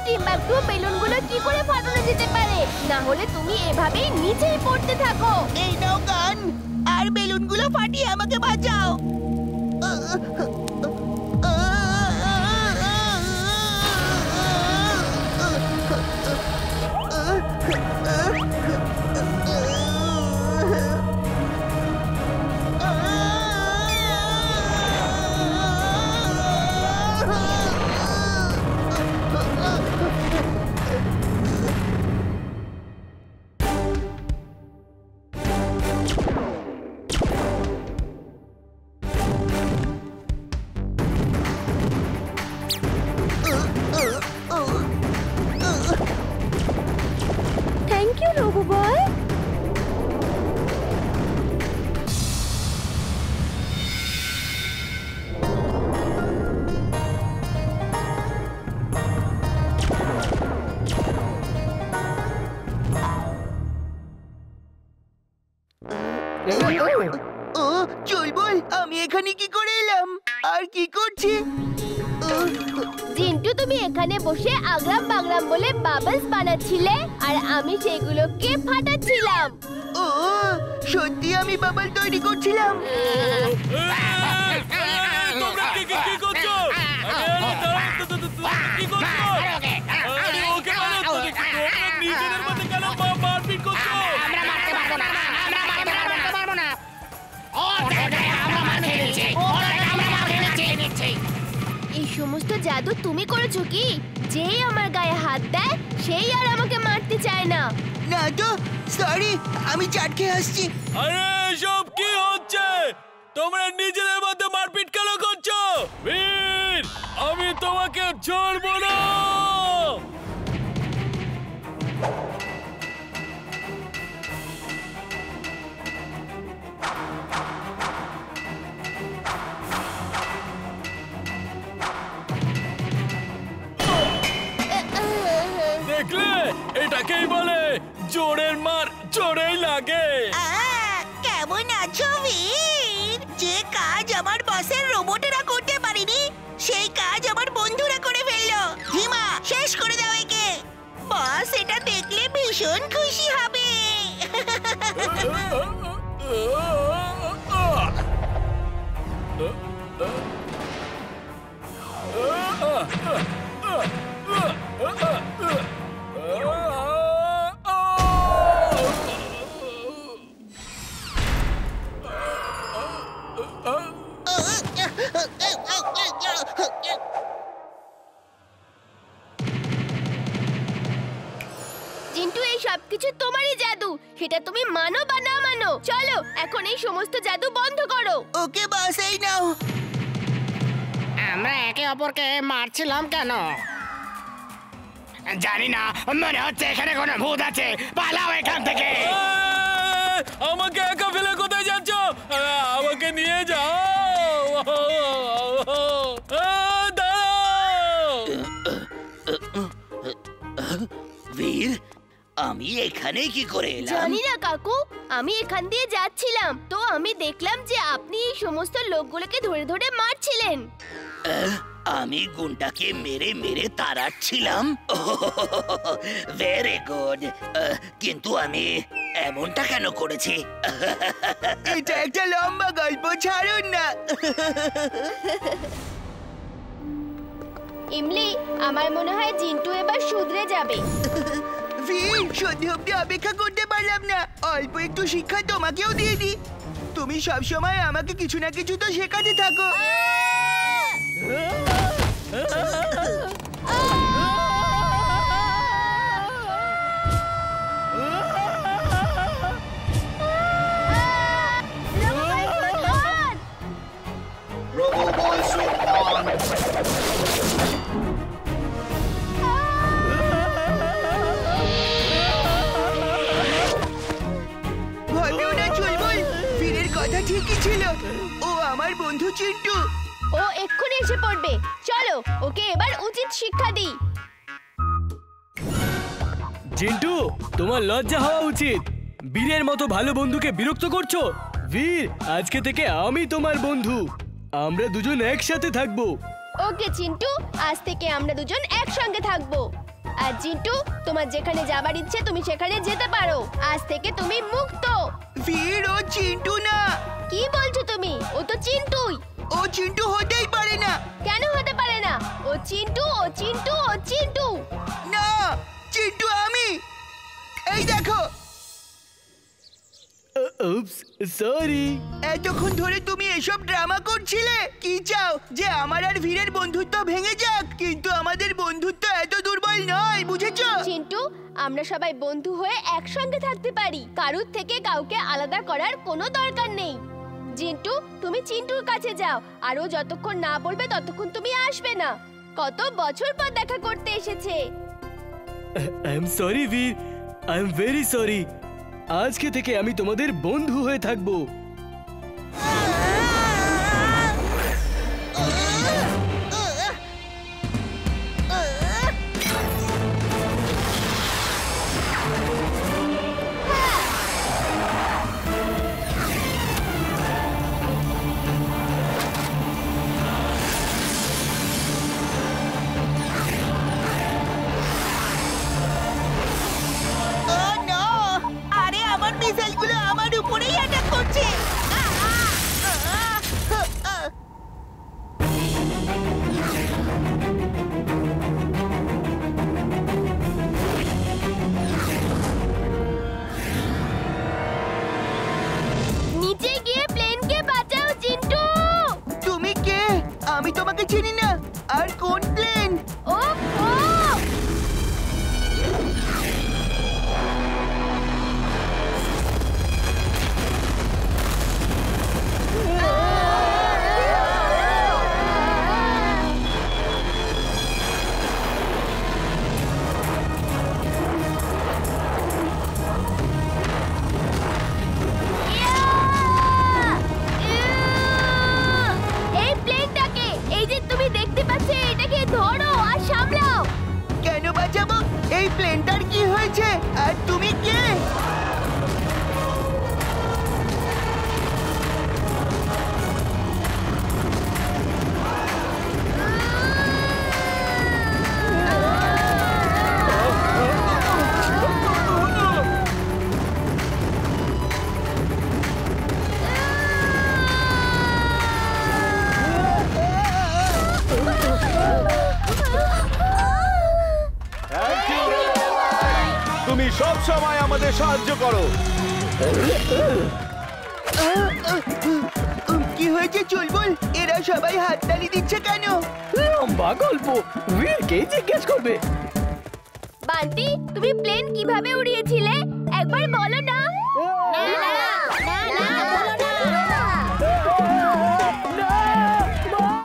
Timbuktu বেলুনগুলো কি করে ফাটানো যেতে পারে? না হলে তুমি এভাবেই নিচেই পড়তে থাকো। এই নাও গান, আর বেলুনগুলো ফাটিয়ে আমাকে বাঁচাও। থ্যাংক ইউ রোবো বয়। চুলবুল, আমি এখানে কি করে এলাম আর কি করছি? জিন্টু, তুমি এখানে বসে আগরাম বাগরাম বলে বাবলস বানাচ্ছিলে আর আমি সেগুলোকে ফাটাচ্ছিলাম। ও সত্যি আমি বাবল তৈরি করছিলাম। তোমরা কি করছো? কি করছো? ওকে নিজেদের মধ্যে কেন মারপিট করছো? আমরা মারতে পারবো না, আমরা মারতে পারবো না। ও জায়গায় আমরা মারতে নিচ্ছি, ও জায়গায় আমরা মারতে নিচ্ছি। এই সমস্ত জাদু তুমি করেছো কি? যেই আমার গায়ে হাত দেয় সেই আর আমাকে মারতে চায় না। না তো, সরি, আমি চাট খেয়ে আসছি। আরে সব কি হচ্ছে? তোমরা নিজেদের মধ্যে মারপিট কেন করছো? বীর, আমি তোমাকে ছাড়বো না। দেখলে, এটাকেই বলে জোরের মার জোরেই লাগে। কেমন আছো বীর? যে কাজ আমার বসের রোবটেরা করতে পারেনি সেই কাজ আমার বন্ধুরা করে ফেললো। হিমা, শেষ করে দাও একে। বস এটা দেখলে ভীষণ খুশি হবে। জিন্টু, এই সবকিছু তোমারই জাদু, সেটা তুমি মানো বা না মানো। চলো এখন এই সমস্ত জাদু বন্ধ করো। ওকে বস, এই নাও। আমরা একে অপরকে মারছিলাম কেন জানি না। মনে হচ্ছে এখানে কোনো ভূত আছে। পালাও এখান থেকে। আমাকে একা ফেলে কোথায় যাচ্ছ? আমাকে নিয়ে যাও। বীর, আমি এখানে কি করে এলাম? জানি না কাকু, আমি এখান দিয়ে যাচ্ছিলাম তো আমি দেখলাম যে আপনি এই সমস্ত লোকগুলোকে ধরে ধরে মারছিলেন। আমি গুন্ডাকে মেরে মেরে তাড়াচ্ছিলাম। Very good. কিন্তু আমি এমনটা কেন করেছি? এটা একটা লম্বা গল্প, ছাড়ুন না। ইমলি, আমার মনে হয় জিন্টু এবার শুধরে যাবে। সত্যি অব্দি অপেক্ষা করতে পারলাম না। অল্প একটু শিক্ষা তোমাকেও দিয়ে দি। তুমি সবসময় আমাকে কিছু না কিছু তো শেখাতে থাকো। ঠিকই ছিল, ও আমার বন্ধু চিন্টু। ও এক্ষুনি এসে পড়বে। চলো ওকে এবার উচিত শিক্ষা দিই। জিন্টু, তোমার লজ্জা হওয়া উচিত। বীরের মতো ভালো বন্ধুকে বিরক্ত করছো। বীর, আজকে থেকে আমি তোমার বন্ধু। আমরা দুজন একসাথে থাকবো। ওকে চিন্টু, আজ থেকে আমরা দুজন একসঙ্গে থাকবো। আর চিন্টু, তোমার যেখানে যাবার ইচ্ছে তুমি সেখানে যেতে পারো। আজ থেকে তুমি মুক্ত। বীর, ও চিন্টু না। কি বলছো তুমি? ও তো চিন্টুই। ও চিন্টু হতেই পারে না। কেন হতে পারে না? ও চিন্টু, ও চিন্টু, ও চিন্টু। না, চিন্টু আমি। এই দেখো। উপস, সরি। এতক্ষণ ধরে তুমি এসব ড্রামা করছিলে। কি চাও, যে আমার আর বীরের বন্ধুত্ব ভেঙে যাক? কিন্তু আমাদের বন্ধুত্ব এত দুর্বল নয়, বুঝেছো? চিন্টু, আমরা সবাই বন্ধু হয়ে একসঙ্গে থাকতে পারি। কারুর থেকে কাউকে আলাদা করার কোনো দরকার নেই। চিন্টু, তুমি চিন্টুর কাছে যাও। আর ও যতক্ষণ না বলবে ততক্ষণ তুমি আসবে না। কত বছর পর দেখা করতে এসেছে। আই এম সরি বীর, আই এম ভেরি সরি। আজকে থেকে আমি তোমাদের বন্ধু হয়ে থাকবো। আরে আমার মিসাইলগুলো আমার উপরেই অ্যাটাক করছে। নিচে গিয়ে প্লেনকে বাঁচাও চিন্টু। তুমি কে? আমি তোমাকে চিনি না। আর কোন প্লেন? ও ও এই প্লেনটাকে, এই যে তুমি দেখতে পাচ্ছ, এটাকে ধরো আর সামলাও। কেন বাঁচাবো? এই প্লেনটার কি হয়েছে? আর তুমি কে? তুমি সব সময় আমাদের সাহায্য করো। কি হয়েছে চুলবুল? এরা সবাই হাততালি দিচ্ছে কেন? লম্বা গল্প, বীরকে জিজ্ঞেস করবে। বান্টি, তুমি প্লেন কিভাবে উড়িয়েছিলে একবার বলো না।